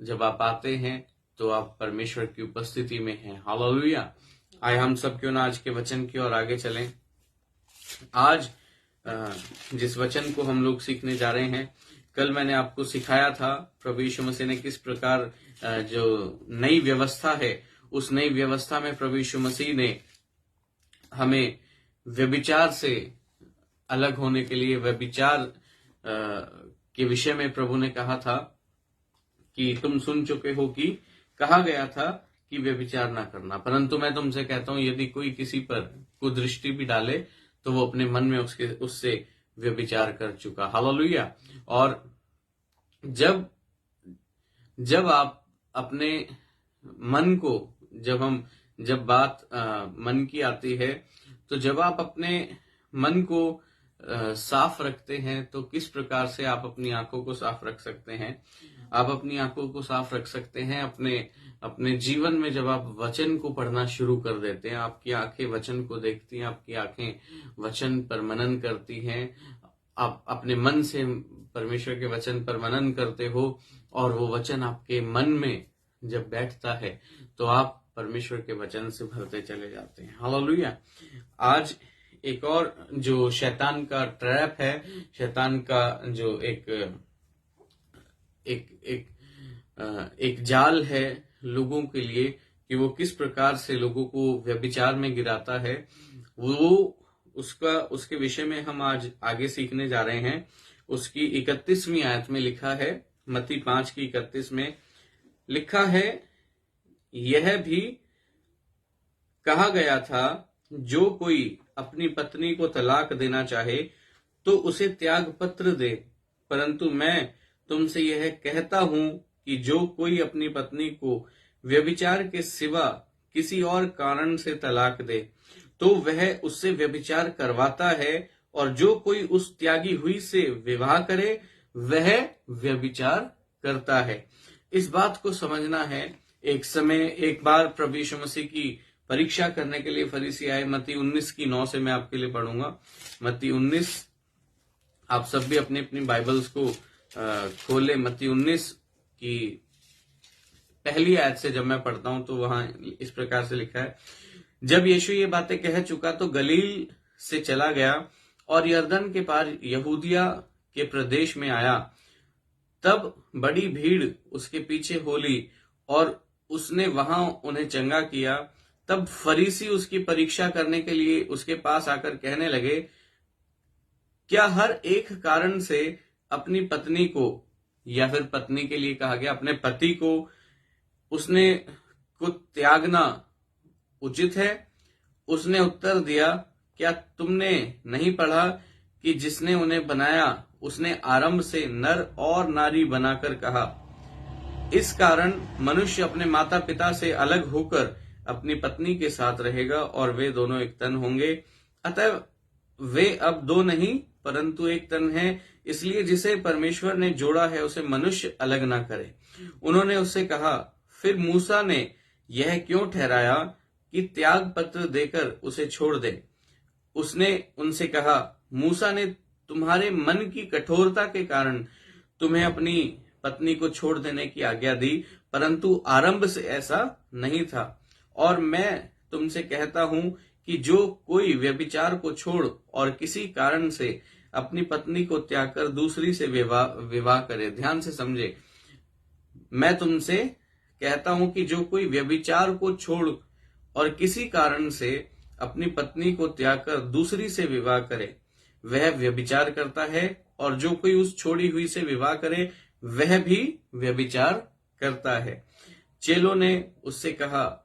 जब आप आते हैं तो आप परमेश्वर की उपस्थिति में हैं। हालेलुया। आए हम सब क्यों ना आज के वचन की ओर आगे चलें। आज जिस वचन को हम लोग सीखने जा रहे हैं, कल मैंने आपको सिखाया था प्रभु यीशु मसीह ने किस प्रकार जो नई व्यवस्था है, उस नई व्यवस्था में प्रभु यीशु मसीह ने हमें व्यभिचार से अलग होने के लिए, व्यभिचार के विषय में प्रभु ने कहा था कि तुम सुन चुके हो कि कहा गया था कि व्यभिचार ना करना, परंतु मैं तुमसे कहता हूं यदि कोई किसी पर कुदृष्टि भी डाले तो वो अपने मन में उससे व्यभिचार कर चुका। हालेलुया। और जब आप अपने मन को, जब बात मन की आती है, तो जब आप अपने मन को साफ रखते हैं तो किस प्रकार से आप अपनी आंखों को साफ रख सकते हैं। आप अपनी आंखों को साफ रख सकते हैं अपने जीवन में। जब आप वचन को पढ़ना शुरू कर देते हैं, आपकी आंखें वचन को देखती हैं, आपकी आंखें वचन पर मनन करती हैं, आप अपने मन से परमेश्वर के वचन पर मनन करते हो और वो वचन आपके मन में जब बैठता है तो आप परमेश्वर के वचन से भरते चले जाते हैं। हालेलुया। आज एक और जो शैतान का ट्रैप है, शैतान का जो एक जाल है लोगों के लिए कि वो किस प्रकार से लोगों को व्यभिचार में गिराता है, उसके विषय में हम आज आगे सीखने जा रहे हैं। उसकी 31वीं आयत में लिखा है, मत्ती 5 की 31 में लिखा है, यह भी कहा गया था जो कोई अपनी पत्नी को तलाक देना चाहे तो उसे त्याग पत्र दे, परंतु मैं तुमसे यह कहता हूं कि जो कोई अपनी पत्नी को व्यभिचार के सिवा किसी और कारण से तलाक दे तो वह उससे व्यभिचार करवाता है, और जो कोई उस त्यागी हुई से विवाह करे वह व्यभिचार करता है। इस बात को समझना है। एक बार प्रभु यीशु मसीह की परीक्षा करने के लिए फरीसी आए। मत्ती 19 की 9 से मैं आपके लिए पढ़ूंगा। मत्ती 19, आप सब भी अपनी अपनी बाइबल्स को खोले। मत्ती 19 की पहली आयत से जब मैं पढ़ता हूं तो वहां इस प्रकार से लिखा है, जब यीशु ये बातें कह चुका तो गलील से चला गया और यरदन के पार यहूदिया के प्रदेश में आया। तब बड़ी भीड़ उसके पीछे हो ली और उसने वहां उन्हें चंगा किया। तब फरीसी उसकी परीक्षा करने के लिए उसके पास आकर कहने लगे, क्या हर एक कारण से अपनी पत्नी को, या फिर पत्नी के लिए कहा गया अपने पति को, को त्यागना उचित है? उसने उत्तर दिया, क्या तुमने नहीं पढ़ा कि जिसने उन्हें बनाया उसने आरंभ से नर और नारी बनाकर कहा, इस कारण मनुष्य अपने माता पिता से अलग होकर अपनी पत्नी के साथ रहेगा और वे दोनों एक तन होंगे। अतः वे अब दो नहीं परंतु एक तन है। इसलिए जिसे परमेश्वर ने जोड़ा है उसे मनुष्य अलग ना करे। उन्होंने उससे कहा, फिर मूसा ने यह क्यों ठहराया कि त्याग पत्र देकर उसे छोड़ दे? उसने उनसे कहा, मूसा ने तुम्हारे मन की कठोरता के कारण तुम्हें अपनी पत्नी को छोड़ देने की आज्ञा दी, परंतु आरंभ से ऐसा नहीं था। और मैं तुमसे कहता हूं कि जो कोई व्यभिचार को छोड़ और किसी कारण से अपनी पत्नी को त्याग कर दूसरी से विवाह करे, ध्यान से समझे, मैं तुमसे कहता हूं कि जो कोई व्यभिचार को छोड़ और किसी कारण से अपनी पत्नी को त्याग कर दूसरी से विवाह करे वह व्यभिचार करता है, और जो कोई उस छोड़ी हुई से विवाह करे वह भी व्यभिचार करता है। चेलों ने उससे कहा,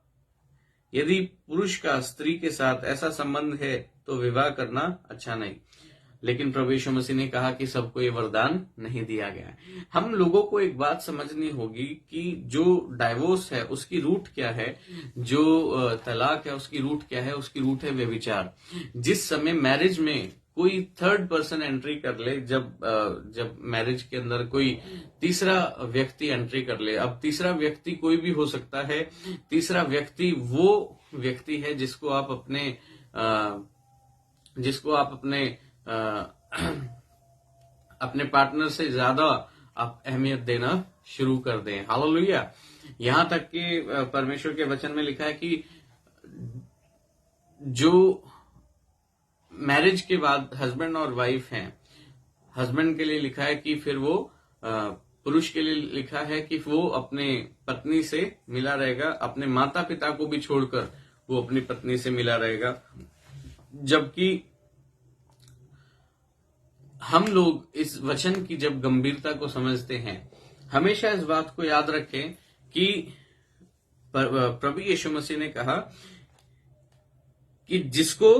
यदि पुरुष का स्त्री के साथ ऐसा संबंध है तो विवाह करना अच्छा नहीं, लेकिन प्रभु यीशु मसीह ने कहा कि सबको ये वरदान नहीं दिया गया है। हम लोगों को एक बात समझनी होगी कि जो डाइवोर्स है उसकी रूट क्या है, जो तलाक है उसकी रूट क्या है? उसकी रूट है व्यभिचार। जिस समय मैरिज में कोई थर्ड पर्सन एंट्री कर ले, जब मैरिज के अंदर कोई तीसरा व्यक्ति एंट्री कर ले, अब तीसरा व्यक्ति कोई भी हो सकता है। तीसरा व्यक्ति वो व्यक्ति है जिसको आप अपने पार्टनर से ज्यादा आप अहमियत देना शुरू कर दें। हालेलुया। यहां तक कि परमेश्वर के वचन में लिखा है कि जो मैरिज के बाद हस्बैंड और वाइफ हैं, हस्बैंड के लिए लिखा है कि फिर वो पुरुष के लिए लिखा है कि वो अपने पत्नी से मिला रहेगा, अपने माता पिता को भी छोड़कर वो अपनी पत्नी से मिला रहेगा। जबकि हम लोग इस वचन की जब गंभीरता को समझते हैं, हमेशा इस बात को याद रखें कि प्रभु यीशु मसीह ने कहा कि जिसको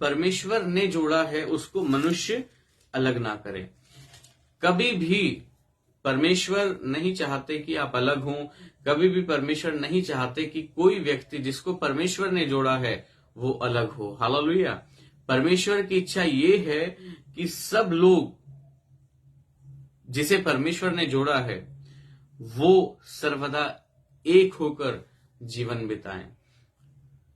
परमेश्वर ने जोड़ा है उसको मनुष्य अलग ना करे। कभी भी परमेश्वर नहीं चाहते कि आप अलग हों, कभी भी परमेश्वर नहीं चाहते कि कोई व्यक्ति जिसको परमेश्वर ने जोड़ा है वो अलग हो। हालेलुया। परमेश्वर की इच्छा ये है कि सब लोग जिसे परमेश्वर ने जोड़ा है वो सर्वदा एक होकर जीवन बिताएं।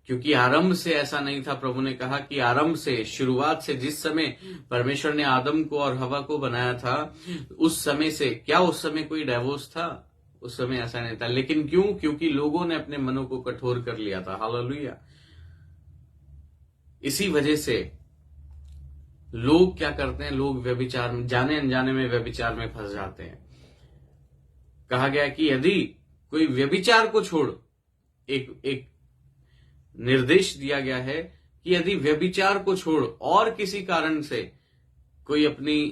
क्योंकि आरंभ से ऐसा नहीं था। प्रभु ने कहा कि आरंभ से, शुरुआत से, जिस समय परमेश्वर ने आदम को और हवा को बनाया था, उस समय से क्या उस समय कोई डाइवोर्स था? उस समय ऐसा नहीं था। लेकिन क्यों? क्योंकि लोगों ने अपने मनों को कठोर कर लिया था। हालेलुया। इसी वजह से लोग क्या करते हैं? लोग व्यभिचार में, जाने अनजाने में व्यभिचार में फंस जाते हैं। कहा गया कि यदि कोई व्यभिचार को छोड़, एक निर्देश दिया गया है कि यदि व्यभिचार को छोड़ और किसी कारण से कोई अपनी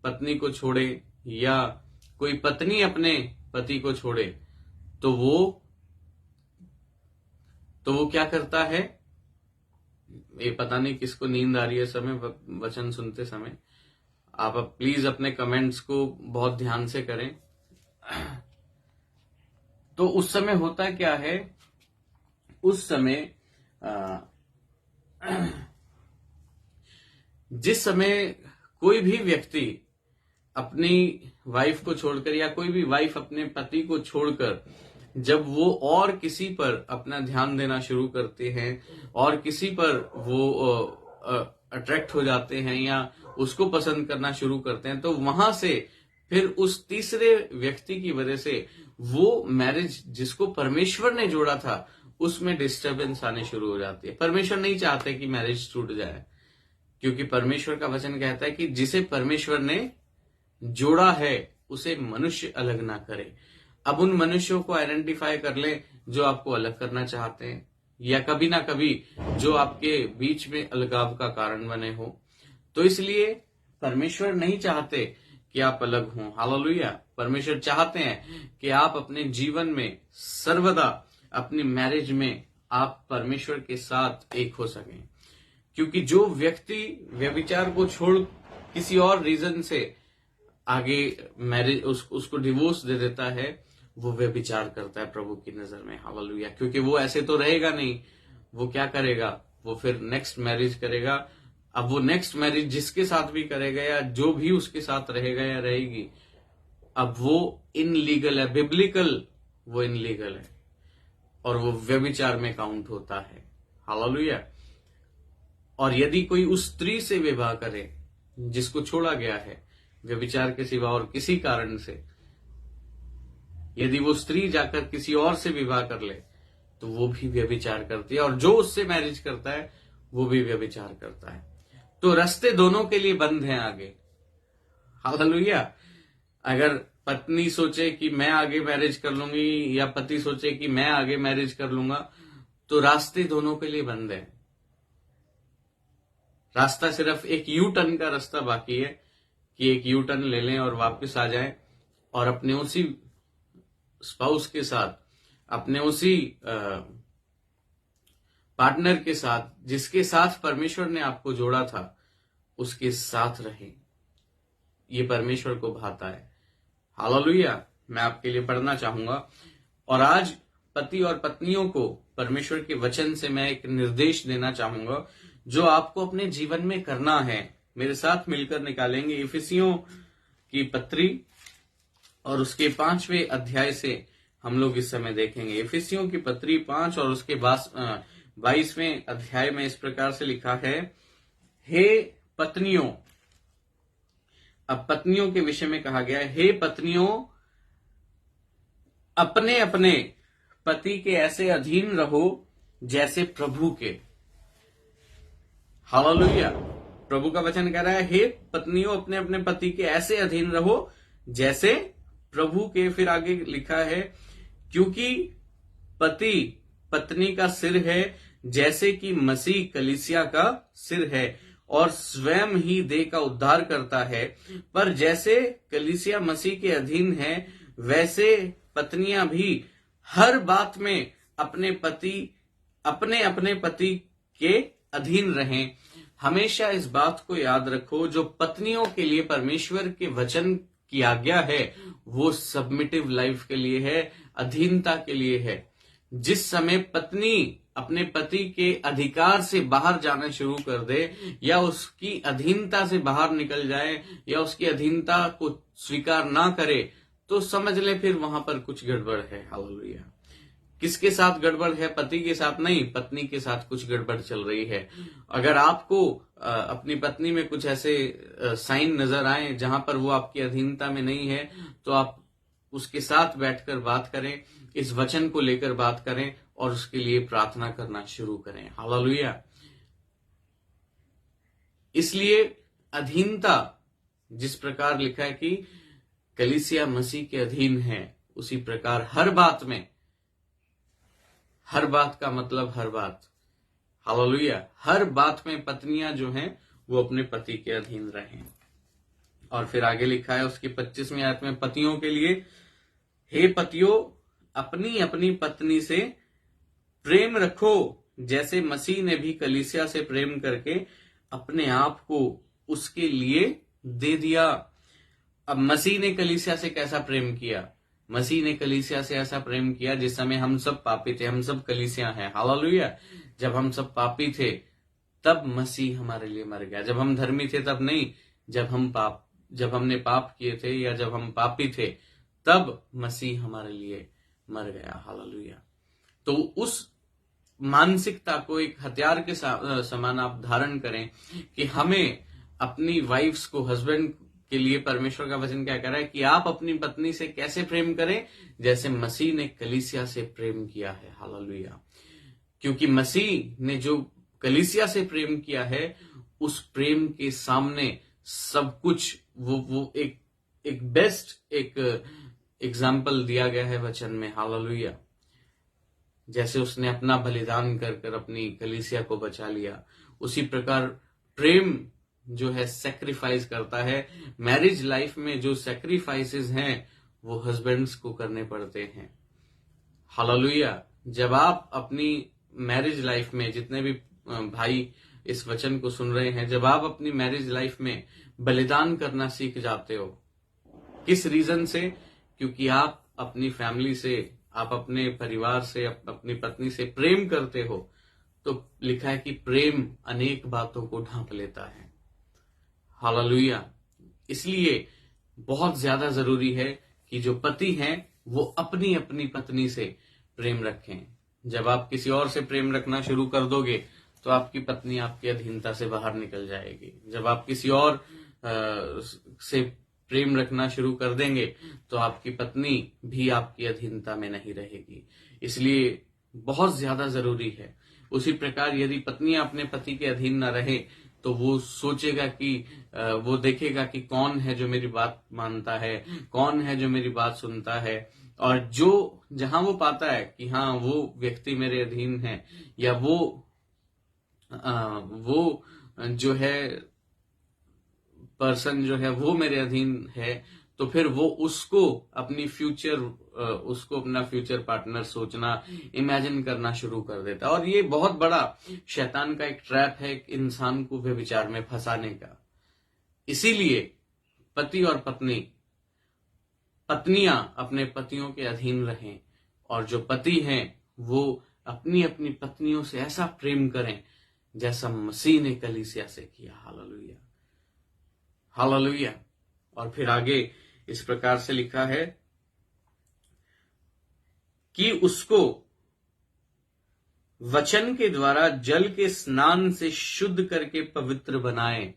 पत्नी को छोड़े या कोई पत्नी अपने पति को छोड़े तो वो क्या करता है? ये पता नहीं किसको नींद आ रही है समय वचन सुनते समय। आप प्लीज अपने कमेंट्स को बहुत ध्यान से करें। तो उस समय होता क्या है? उस समय जिस समय कोई भी व्यक्ति अपनी वाइफ को छोड़कर या कोई भी वाइफ अपने पति को छोड़कर जब वो और किसी पर अपना ध्यान देना शुरू करते हैं और किसी पर वो अट्रैक्ट हो जाते हैं या उसको पसंद करना शुरू करते हैं, तो वहां से फिर उस तीसरे व्यक्ति की वजह से वो मैरिज जिसको परमेश्वर ने जोड़ा था उसमें डिस्टरबेंस आने शुरू हो जाती है। परमेश्वर नहीं चाहते कि मैरिज टूट जाए, क्योंकि परमेश्वर का वचन कहता है कि जिसे परमेश्वर ने जोड़ा है उसे मनुष्य अलग ना करे। अब उन मनुष्यों को आइडेंटिफाई कर ले जो आपको अलग करना चाहते हैं या कभी ना कभी जो आपके बीच में अलगाव का कारण बने हो। तो इसलिए परमेश्वर नहीं चाहते कि आप अलग हों। हालेलुया। परमेश्वर चाहते हैं कि आप अपने जीवन में सर्वदा अपनी मैरिज में आप परमेश्वर के साथ एक हो सकें। क्योंकि जो व्यक्ति व्यभिचार को छोड़ किसी और रीजन से आगे मैरिज उसको डिवोर्स दे देता है, वो व्यभिचार करता है प्रभु की नजर में। हालेलुया। क्योंकि वो ऐसे तो रहेगा नहीं, वो क्या करेगा? वो फिर नेक्स्ट मैरिज करेगा। अब वो नेक्स्ट मैरिज जिसके साथ भी करेगा या जो भी उसके साथ रहेगा या रहेगी, अब वो इनलीगल है। बिब्लिकल वो इनलीगल है और वो व्यभिचार में काउंट होता है। हालेलुया। और यदि कोई उस स्त्री से विवाह करे जिसको छोड़ा गया है व्यभिचार के सिवा और किसी कारण से, यदि वो स्त्री जाकर किसी और से विवाह कर ले तो वो भी व्यभिचार करती है, और जो उससे मैरिज करता है वो भी व्यभिचार करता है। तो रास्ते दोनों के लिए बंद हैं आगे। हालेलुया। अगर पत्नी सोचे कि मैं आगे मैरिज कर लूंगी या पति सोचे कि मैं आगे मैरिज कर लूंगा, तो रास्ते दोनों के लिए बंद है। रास्ता सिर्फ एक यू टर्न का रास्ता बाकी है कि एक यू टर्न ले लें और वापस आ जाएं और अपने उसी स्पाउस के साथ, अपने उसी पार्टनर के साथ जिसके साथ परमेश्वर ने आपको जोड़ा था उसके साथ रहें। ये परमेश्वर को भाता है। हालेलुया। मैं आपके लिए पढ़ना चाहूंगा। और आज पति और पत्नियों को परमेश्वर के वचन से मैं एक निर्देश देना चाहूंगा जो आपको अपने जीवन में करना है। मेरे साथ मिलकर निकालेंगे इफिसियों की पत्री और उसके 5वें अध्याय से हम लोग इस समय देखेंगे। इफिसियों की पत्री 5 और उसके 22वें अध्याय में इस प्रकार से लिखा है, हे पत्नियों। अब पत्नियों के विषय में कहा गया है, हे पत्नियों अपने अपने पति के ऐसे अधीन रहो जैसे प्रभु के। हालेलुया। प्रभु का वचन कह रहा है, हे पत्नियों अपने अपने पति के ऐसे अधीन रहो जैसे प्रभु के। फिर आगे लिखा है, क्योंकि पति पत्नी का सिर है, जैसे कि मसीह कलीसिया का सिर है और स्वयं ही देह का उद्धार करता है। पर जैसे कलीसिया मसीह के अधीन है, वैसे पत्नियां भी हर बात में अपने अपने पति के अधीन रहें। हमेशा इस बात को याद रखो, जो पत्नियों के लिए परमेश्वर के वचन की आज्ञा है वो सबमिटिव लाइफ के लिए है, अधीनता के लिए है। जिस समय पत्नी अपने पति के अधिकार से बाहर जाना शुरू कर दे, या उसकी अधीनता से बाहर निकल जाए, या उसकी अधीनता को स्वीकार ना करे, तो समझ ले फिर वहां पर कुछ गड़बड़ है। हालेलुया। किसके साथ गड़बड़ है? पति के साथ नहीं, पत्नी के साथ कुछ गड़बड़ चल रही है। अगर आपको अपनी पत्नी में कुछ ऐसे साइन नजर आए जहां पर वो आपकी अधीनता में नहीं है, तो आप उसके साथ बैठकर बात करें, इस वचन को लेकर बात करें और उसके लिए प्रार्थना करना शुरू करें। हालेलुया। इसलिए अधीनता, जिस प्रकार लिखा है कि कलीसिया मसीह के अधीन है, उसी प्रकार हर बात में, हर बात का मतलब हर बात, हालेलुया, हर बात में पत्नियां जो हैं वो अपने पति के अधीन रहें। और फिर आगे लिखा है उसकी 25वीं आयत में, पतियों के लिए, हे पतियों अपनी अपनी पत्नी से प्रेम रखो, जैसे मसीह ने भी कलीसिया से प्रेम करके अपने आप को उसके लिए दे दिया। अब मसीह ने कलीसिया से कैसा प्रेम किया? मसीह ने कलीसिया से ऐसा प्रेम किया जिस समय हम सब पापी थे। हम सब कलीसिया हैं। हालेलुया। जब हम सब पापी थे तब मसीह हमारे लिए मर गया। जब हम धर्मी थे तब नहीं, जब हमने पाप किए थे या जब हम पापी थे तब मसीह हमारे लिए मर गया। हालेलुया। तो उस मानसिकता को एक हथियार के समान आप धारण करें कि हमें अपनी वाइफ्स को, हस्बैंड के लिए परमेश्वर का वचन क्या कह रहा है कि आप अपनी पत्नी से कैसे प्रेम करें, जैसे मसीह ने कलीसिया से प्रेम किया है। हालेलुया। क्योंकि मसीह ने जो कलीसिया से प्रेम किया है, उस प्रेम के सामने सब कुछ वो एक बेस्ट एक एग्जाम्पल दिया गया है वचन में। हालेलुया। जैसे उसने अपना बलिदान कर अपनी कलीसिया को बचा लिया, उसी प्रकार प्रेम जो है सैक्रिफाइस करता है। मैरिज लाइफ में जो सैक्रिफाइसेस हैं वो हस्बैंड्स को करने पड़ते हैं। हालेलुया। जब आप अपनी मैरिज लाइफ में, जितने भी भाई इस वचन को सुन रहे हैं, जब आप अपनी मैरिज लाइफ में बलिदान करना सीख जाते हो, किस रीजन से? क्योंकि आप अपनी फैमिली से, आप अपने परिवार से, अपनी पत्नी से प्रेम करते हो, तो लिखा है कि प्रेम अनेक बातों को ढांप लेता है। हालेलुया। इसलिए बहुत ज्यादा जरूरी है कि जो पति हैं वो अपनी अपनी पत्नी से प्रेम रखें। जब आप किसी और से प्रेम रखना शुरू कर दोगे तो आपकी पत्नी आपकी अधीनता से बाहर निकल जाएगी। जब आप किसी और से प्रेम रखना शुरू कर देंगे तो आपकी पत्नी भी आपकी अधीनता में नहीं रहेगी। इसलिए बहुत ज्यादा जरूरी है। उसी प्रकार यदि पत्नियां अपने पति के अधीन न रहे तो वो सोचेगा कि वो देखेगा कि कौन है जो मेरी बात मानता है, कौन है जो मेरी बात सुनता है, और जो जहां वो पाता है कि हाँ वो व्यक्ति मेरे अधीन है, या वो जो है पर्सन जो है वो मेरे अधीन है, तो फिर वो उसको अपना फ्यूचर पार्टनर सोचना, इमेजिन करना शुरू कर देता है। और ये बहुत बड़ा शैतान का एक ट्रैप है इंसान को व्यभिचार में फंसाने का। इसीलिए पति और पत्नियां अपने पतियों के अधीन रहें, और जो पति हैं वो अपनी अपनी पत्नियों से ऐसा प्रेम करें जैसा मसीह ने कलीसिया से किया। हालेलुया। हालेलुया। और फिर आगे इस प्रकार से लिखा है कि उसको वचन के द्वारा जल के स्नान से शुद्ध करके पवित्र बनाए।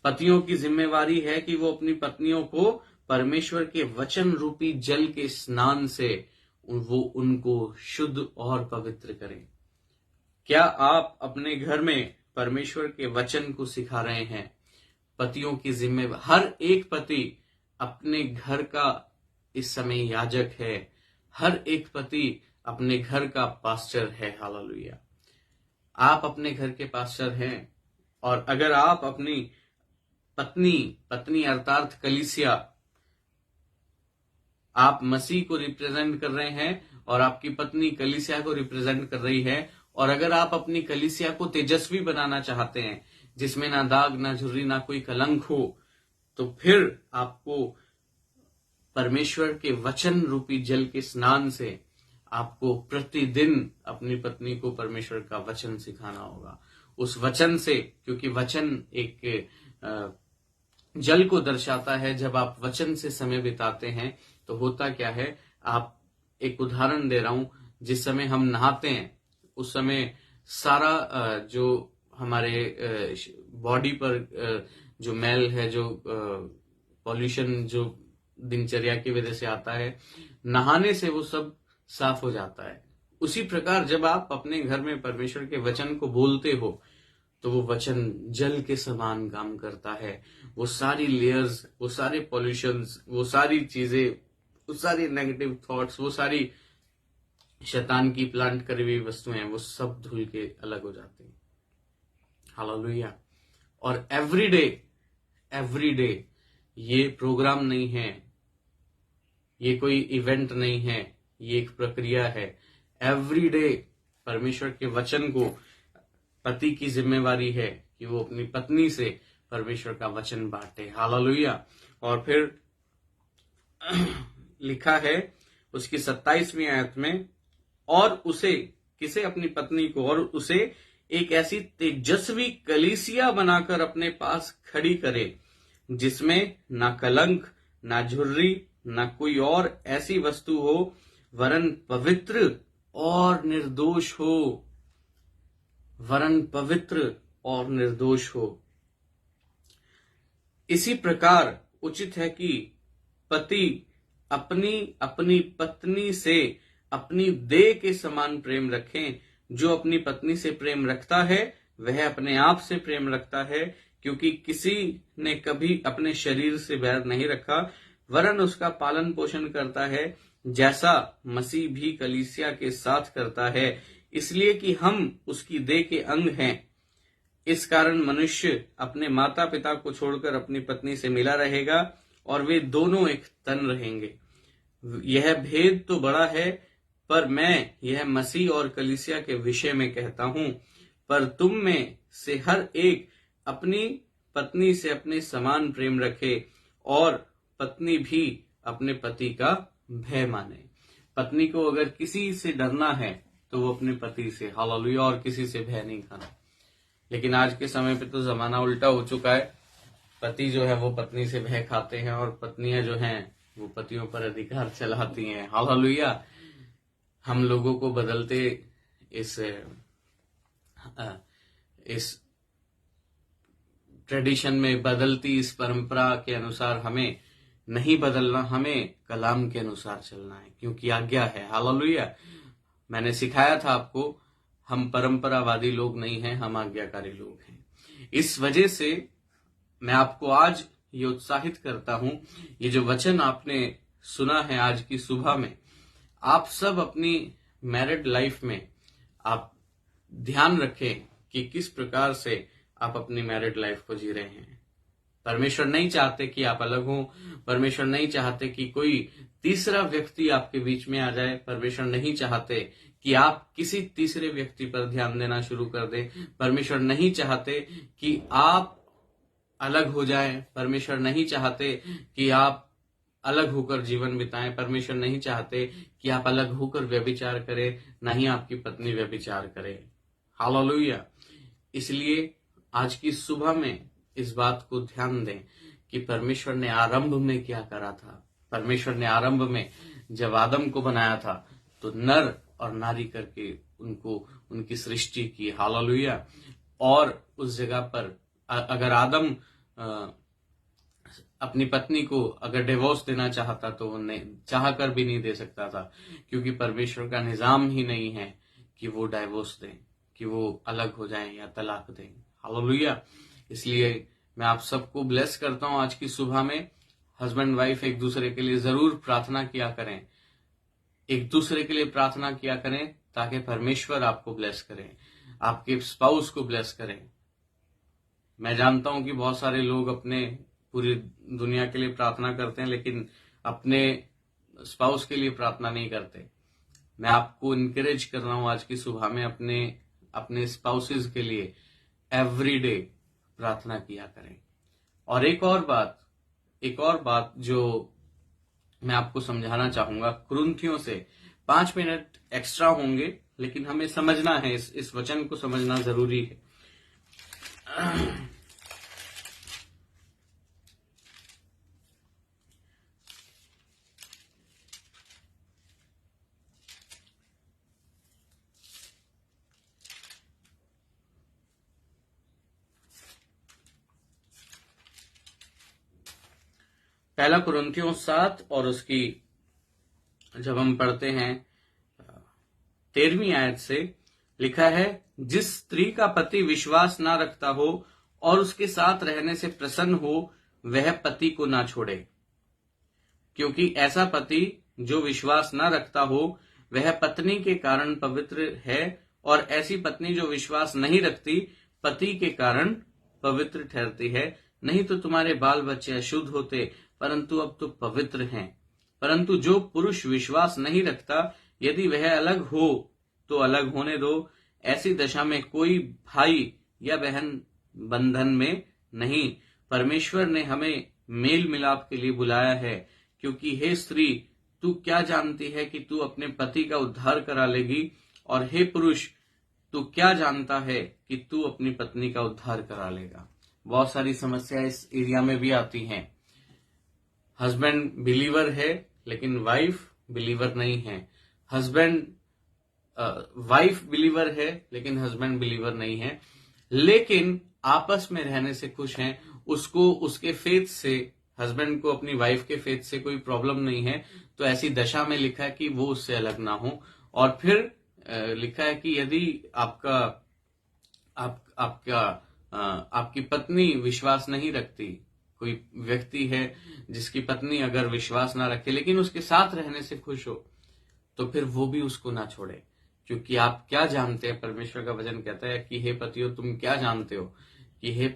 पतियों की जिम्मेवारी है कि वो अपनी पत्नियों को परमेश्वर के वचन रूपी जल के स्नान से वो उनको शुद्ध और पवित्र करें। क्या आप अपने घर में परमेश्वर के वचन को सिखा रहे हैं? पतियों की जिम्मेदारी, हर एक पति अपने घर का इस समय याजक है, हर एक पति अपने घर का पास्टर है। हालेलुया। आप अपने घर के पास्टर हैं, और अगर आप अपनी पत्नी अर्थात कलीसिया, आप मसीह को रिप्रेजेंट कर रहे हैं और आपकी पत्नी कलीसिया को रिप्रेजेंट कर रही है, और अगर आप अपनी कलीसिया को तेजस्वी बनाना चाहते हैं, जिसमें ना दाग, ना झुर्री, ना कोई कलंक हो, तो फिर आपको परमेश्वर के वचन रूपी जल के स्नान से आपको प्रतिदिन अपनी पत्नी को परमेश्वर का वचन सिखाना होगा। उस वचन से, क्योंकि वचन एक जल को दर्शाता है। जब आप वचन से समय बिताते हैं तो होता क्या है, आप, एक उदाहरण दे रहा हूं, जिस समय हम नहाते हैं उस समय सारा जो हमारे बॉडी पर जो मैल है, जो पॉल्यूशन जो दिनचर्या की वजह से आता है, नहाने से वो सब साफ हो जाता है। उसी प्रकार जब आप अपने घर में परमेश्वर के वचन को बोलते हो तो वो वचन जल के समान काम करता है। वो सारी लेयर्स, वो सारे पॉल्यूशंस, वो सारी चीजें, वो सारी नेगेटिव थॉट्स, वो सारी शैतान की प्लांट करी हुई वस्तुएं, वो सब धुल के अलग हो जाती हैं। हालेलुया। और एवरी डे ये प्रोग्राम नहीं है, ये कोई इवेंट नहीं है, ये एक प्रक्रिया है। एवरी डे परमेश्वर के वचन को पति की जिम्मेवारी है कि वो अपनी पत्नी से परमेश्वर का वचन बांटे। हालेलुया। और फिर लिखा है उसकी 27वीं आयत में, और उसे, किसे? अपनी पत्नी को, और उसे एक ऐसी तेजस्वी कलीसिया बनाकर अपने पास खड़ी करे, जिसमें ना कलंक, ना झुर्री, ना कोई और ऐसी वस्तु हो, वरन पवित्र और निर्दोष हो। वरन पवित्र और निर्दोष हो। इसी प्रकार उचित है कि पति अपनी पत्नी से अपनी देह के समान प्रेम रखें। जो अपनी पत्नी से प्रेम रखता है वह अपने आप से प्रेम रखता है, क्योंकि किसी ने कभी अपने शरीर से बैर नहीं रखा, वरन उसका पालन पोषण करता है, जैसा मसीह भी कलीसिया के साथ करता है, इसलिए कि हम उसकी देह के अंग हैं। इस कारण मनुष्य अपने माता पिता को छोड़कर अपनी पत्नी से मिला रहेगा और वे दोनों एक तन रहेंगे। यह भेद तो बड़ा है, पर मैं यह मसीह और कलीसिया के विषय में कहता हूं। पर तुम में से हर एक अपनी पत्नी से अपने समान प्रेम रखे, और पत्नी भी अपने पति का भय माने। पत्नी को अगर किसी से डरना है तो वो अपने पति से, हालेलुया, और किसी से भय नहीं खाना। लेकिन आज के समय पे तो जमाना उल्टा हो चुका है। पति जो है वो पत्नी से भय खाते हैं, और पत्नियां जो हैं वो पतियों पर अधिकार चलाती हैं। हालेलुया। हम लोगों को बदलते इस ट्रेडिशन में, बदलती इस परंपरा के अनुसार हमें नहीं बदलना, हमें कलाम के अनुसार चलना है, क्योंकि आज्ञा है। हालेलुया। मैंने सिखाया था आपको, हम परंपरावादी लोग नहीं हैं, हम आज्ञाकारी लोग हैं। इस वजह से मैं आपको आज ये उत्साहित करता हूं, ये जो वचन आपने सुना है आज की सुबह में, आप सब अपनी मैरिड लाइफ में आप ध्यान रखें कि किस प्रकार से आप अपनी मैरिड लाइफ को जी रहे हैं। परमेश्वर नहीं चाहते कि आप अलग हों। परमेश्वर नहीं चाहते कि कोई तीसरा व्यक्ति आपके बीच में आ जाए। परमेश्वर नहीं चाहते कि आप किसी तीसरे व्यक्ति पर ध्यान देना शुरू कर दें। परमेश्वर नहीं चाहते कि आप अलग हो जाएं। परमेश्वर नहीं चाहते कि आप अलग होकर जीवन बिताएं। परमेश्वर नहीं चाहते कि आप अलग होकर व्यभिचार करें, ना ही आपकी पत्नी व्यभिचार करे। हालेलुया। इसलिए आज की सुबह में इस बात को ध्यान दें कि परमेश्वर ने आरंभ में क्या करा था। परमेश्वर ने आरंभ में जब आदम को बनाया था तो नर और नारी करके उनको, उनकी सृष्टि की। हालेलुया। और उस जगह पर अगर आदम अपनी पत्नी को अगर डिवोर्स देना चाहता तो वो चाह कर भी नहीं दे सकता था, क्योंकि परमेश्वर का निजाम ही नहीं है कि वो डाइवोर्स दें, कि वो अलग हो जाएं या तलाक दें। हालेलुया। इसलिए मैं आप सबको ब्लेस करता हूं आज की सुबह में। हस्बैंड वाइफ एक दूसरे के लिए जरूर प्रार्थना किया करें, एक दूसरे के लिए प्रार्थना किया करें, ताकि परमेश्वर आपको ब्लेस करें, आपके स्पाउस को ब्लेस करें। मैं जानता हूं कि बहुत सारे लोग अपने पूरी दुनिया के लिए प्रार्थना करते हैं, लेकिन अपने स्पाउस के लिए प्रार्थना नहीं करते। मैं आपको इनकरेज कर रहा हूं आज की सुबह में अपने स्पाउसेस के लिए एवरी डे प्रार्थना किया करें। और एक और बात जो मैं आपको समझाना चाहूंगा, कुरिन्थियों से 5 मिनट एक्स्ट्रा होंगे, लेकिन हमें समझना है, इस वचन को समझना जरूरी है। पहला कुरिन्थियों 7 और उसकी जब हम पढ़ते हैं 13वीं आयत से लिखा है, जिस स्त्री का पति विश्वास ना रखता हो और उसके साथ रहने से प्रसन्न हो, वह पति को ना छोड़े, क्योंकि ऐसा पति जो विश्वास ना रखता हो वह पत्नी के कारण पवित्र है, और ऐसी पत्नी जो विश्वास नहीं रखती पति के कारण पवित्र ठहरती है। नहीं तो तुम्हारे बाल बच्चे अशुद्ध होते, परंतु अब तो पवित्र हैं। परंतु जो पुरुष विश्वास नहीं रखता, यदि वह अलग हो तो अलग होने दो। ऐसी दशा में कोई भाई या बहन बंधन में नहीं, परमेश्वर ने हमें मेल मिलाप के लिए बुलाया है। क्योंकि हे स्त्री, तू क्या जानती है कि तू अपने पति का उद्धार करा लेगी, और हे पुरुष, तू क्या जानता है कि तू अपनी पत्नी का उद्धार करा लेगा। बहुत सारी समस्या इस एरिया में भी आती हैं। हस्बैंड बिलीवर है लेकिन वाइफ बिलीवर नहीं है, वाइफ बिलीवर है लेकिन हस्बैंड बिलीवर नहीं है, लेकिन आपस में रहने से खुश हैं। उसको उसके फेथ से, हस्बैंड को अपनी वाइफ के फेथ से कोई प्रॉब्लम नहीं है, तो ऐसी दशा में लिखा है कि वो उससे अलग ना हो। और फिर लिखा है कि यदि आपकी पत्नी विश्वास नहीं रखती, कोई व्यक्ति है जिसकी पत्नी अगर विश्वास ना रखे लेकिन उसके साथ रहने से खुश हो, तो फिर वो भी उसको ना छोड़े। क्योंकि आप क्या जानते हैं, परमेश्वर का वचन कहता है कि हे पतियों तुम क्या जानते हो कि हे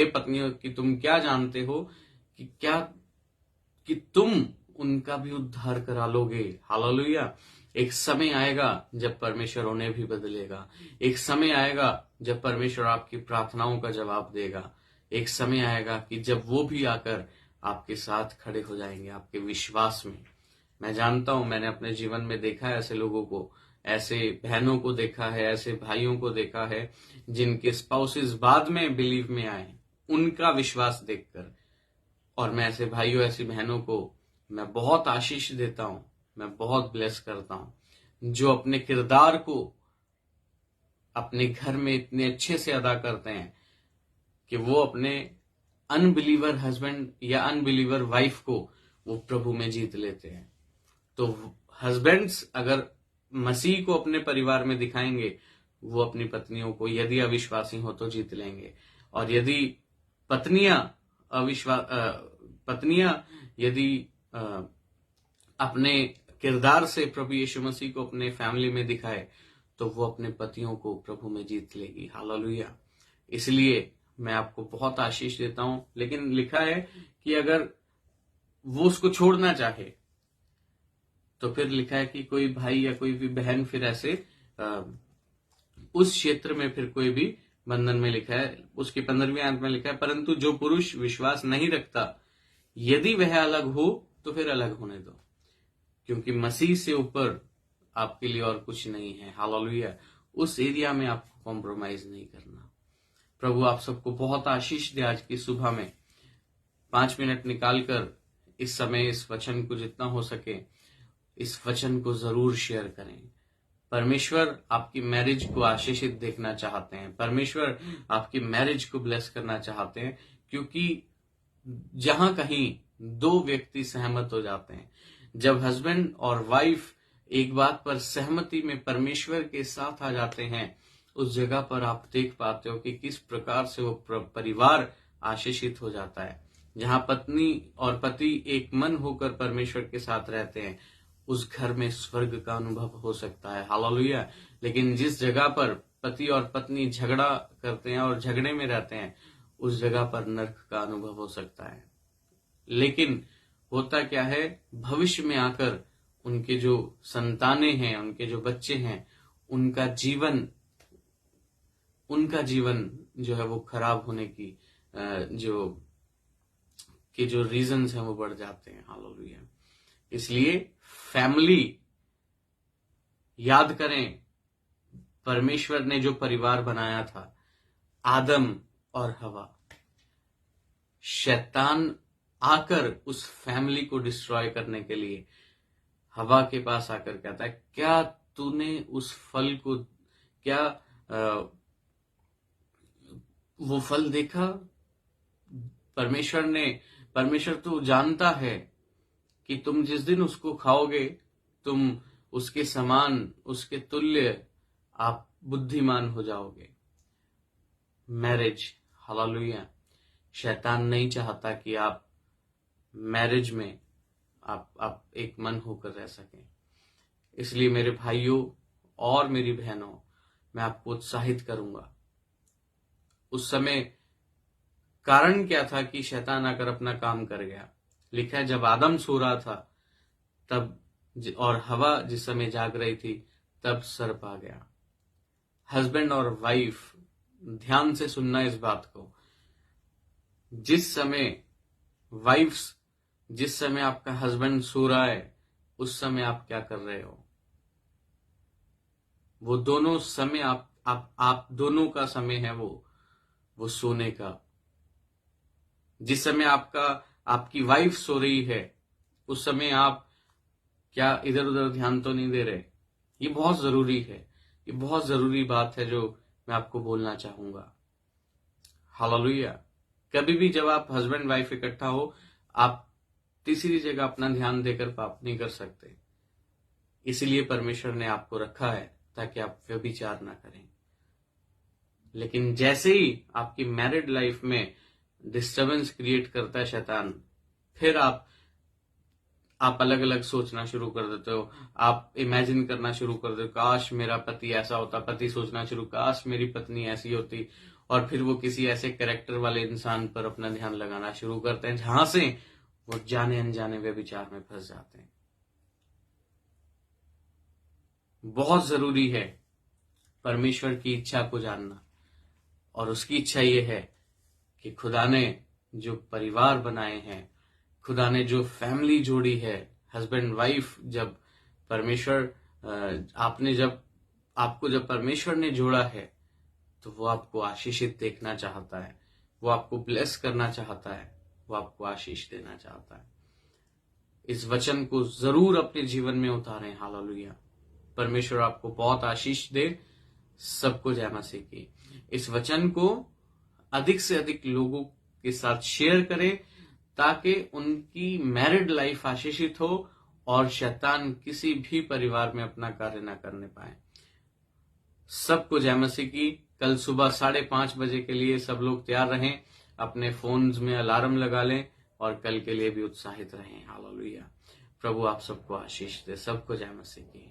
पत्नियों कि तुम क्या जानते हो कि तुम उनका भी उद्धार करा लोगे। हालेलुया। एक समय आएगा जब परमेश्वर उन्हें भी बदलेगा। एक समय आएगा जब परमेश्वर आपकी प्रार्थनाओं का जवाब देगा। एक समय आएगा कि जब वो भी आकर आपके साथ खड़े हो जाएंगे आपके विश्वास में। मैं जानता हूं, मैंने अपने जीवन में देखा है ऐसे लोगों को, ऐसे बहनों को देखा है, ऐसे भाइयों को देखा है जिनके स्पाउसेस बाद में बिलीव में आए उनका विश्वास देखकर। और मैं ऐसे भाइयों, ऐसी बहनों को मैं बहुत आशीष देता हूं, मैं बहुत ब्लेस करता हूं, जो अपने किरदार को अपने घर में इतने अच्छे से अदा करते हैं कि वो अपने अनबिलीवर हस्बैंड या अनबिलीवर वाइफ को वो प्रभु में जीत लेते हैं। तो हस्बैंड्स अगर मसीह को अपने परिवार में दिखाएंगे, वो अपनी पत्नियों को यदि अविश्वासी हो तो जीत लेंगे। और यदि पत्नियां यदि अपने किरदार से प्रभु यीशु मसीह को अपने फैमिली में दिखाए, तो वो अपने पतियों को प्रभु में जीत लेगी। हालेलुया। इसलिए मैं आपको बहुत आशीष देता हूं। लेकिन लिखा है कि अगर वो उसको छोड़ना चाहे, तो फिर लिखा है कि कोई भाई या कोई भी बहन फिर ऐसे उस क्षेत्र में फिर कोई भी बंधन में लिखा है, उसकी 15वीं आयत में लिखा है, परंतु जो पुरुष विश्वास नहीं रखता, यदि वह अलग हो तो फिर अलग होने दो, क्योंकि मसीह से ऊपर आपके लिए और कुछ नहीं है। हालेलुया। उस एरिया में आपको कॉम्प्रोमाइज नहीं करना। प्रभु आप सबको बहुत आशीष दे। आज की सुबह में 5 मिनट निकालकर इस समय इस वचन को जितना हो सके, इस वचन को जरूर शेयर करें। परमेश्वर आपकी मैरिज को आशीषित देखना चाहते हैं। परमेश्वर आपकी मैरिज को ब्लेस करना चाहते हैं, क्योंकि जहां कहीं दो व्यक्ति सहमत हो जाते हैं, जब हस्बैंड और वाइफ एक बात पर सहमति में परमेश्वर के साथ आ जाते हैं, उस जगह पर आप देख पाते हो कि किस प्रकार से वो परिवार आशीषित हो जाता है। जहां पत्नी और पति एक मन होकर परमेश्वर के साथ रहते हैं, उस घर में स्वर्ग का अनुभव हो सकता है। हालेलुया। लेकिन जिस जगह पर पति और पत्नी झगड़ा करते हैं और झगड़े में रहते हैं, उस जगह पर नरक का अनुभव हो सकता है। लेकिन होता क्या है, भविष्य में आकर उनके जो संतानें हैं, उनके जो बच्चे हैं, उनका जीवन जो है वो खराब होने की जो रीजंस हैं वो बढ़ जाते हैं। हालेलुया। इसलिए फैमिली, याद करें परमेश्वर ने जो परिवार बनाया था, आदम और हवा, शैतान आकर उस फैमिली को डिस्ट्रॉय करने के लिए हवा के पास आकर कहता है, क्या तूने उस फल को, क्या वो फल देखा? परमेश्वर तो जानता है कि तुम जिस दिन उसको खाओगे, तुम उसके समान, उसके तुल्य आप बुद्धिमान हो जाओगे। Marriage, hallelujah. शैतान नहीं चाहता कि आप मैरिज में आप एक मन होकर रह सकें। इसलिए मेरे भाइयों और मेरी बहनों, मैं आपको उत्साहित करूंगा। उस समय कारण क्या था कि शैतान आकर अपना काम कर गया? लिखा है, जब आदम सो रहा था तब, और हवा जिस समय जाग रही थी, तब सर्प आ गया। हस्बैंड और वाइफ, ध्यान से सुनना इस बात को। जिस समय आपका हस्बैंड सो रहा है, उस समय आप क्या कर रहे हो? वो दोनों समय आप दोनों का समय है वो सोने का। जिस समय आपकी वाइफ सो रही है, उस समय आप क्या इधर उधर ध्यान तो नहीं दे रहे? ये बहुत जरूरी है। ये बहुत जरूरी बात है जो मैं आपको बोलना चाहूंगा। हालेलुया। कभी भी जब आप हस्बैंड वाइफ इकट्ठा हो, आप तीसरी जगह अपना ध्यान देकर पाप नहीं कर सकते। इसलिए परमेश्वर ने आपको रखा है ताकि आप व्यभिचार ना करें। लेकिन जैसे ही आपकी मैरिड लाइफ में डिस्टर्बेंस क्रिएट करता है शैतान, फिर आप अलग अलग सोचना शुरू कर देते हो। आप इमेजिन करना शुरू कर देते हो, काश मेरा पति ऐसा होता। पति सोचना शुरू, काश मेरी पत्नी ऐसी होती। और फिर वो किसी ऐसे कैरेक्टर वाले इंसान पर अपना ध्यान लगाना शुरू करते हैं, जहां से वो जाने अनजाने व्यभिचार में फंस जाते हैं। बहुत जरूरी है परमेश्वर की इच्छा को जानना। और उसकी इच्छा ये है कि खुदा ने जो परिवार बनाए हैं, खुदा ने जो फैमिली जोड़ी है, हस्बैंड वाइफ, जब आपको जब परमेश्वर ने जोड़ा है, तो वो आपको आशीषित देखना चाहता है, वो आपको ब्लेस करना चाहता है, वो आपको आशीष देना चाहता है। इस वचन को जरूर अपने जीवन में उतारें। हालेलुया। परमेश्वर आपको बहुत आशीष दे। सबको जय मसीह की। इस वचन को अधिक से अधिक लोगों के साथ शेयर करें, ताकि उनकी मैरिड लाइफ आशीषित हो और शैतान किसी भी परिवार में अपना कार्य न करने पाए। सबको जय मसीह की। कल सुबह 5:30 बजे के लिए सब लोग तैयार रहें, अपने फोन्स में अलार्म लगा लें और कल के लिए भी उत्साहित रहें। हालेलुया। प्रभु आप सबको आशीष दे। सबको जय मसीह की।